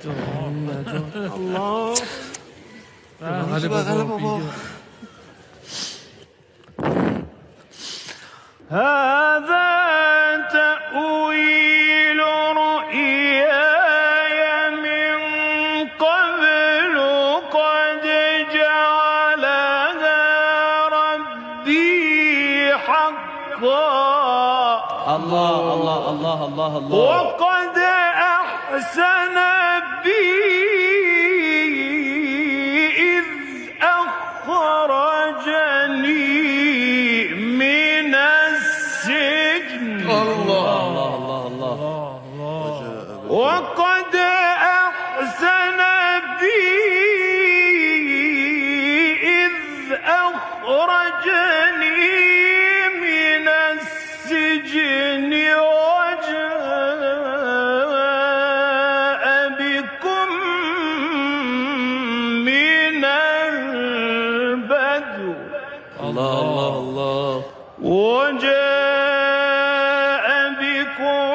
الله. هذا تأويل رؤياي من قبل قد جعلها ربي حقا. الله الله الله الله الله. وقد أحسن بي إذ أخرجني من السجن. الله الله الله الله. وقد أحسن بي إذ أخرجني من السجن وجاء بكم من البدو. الله الله الله. وجاء بكم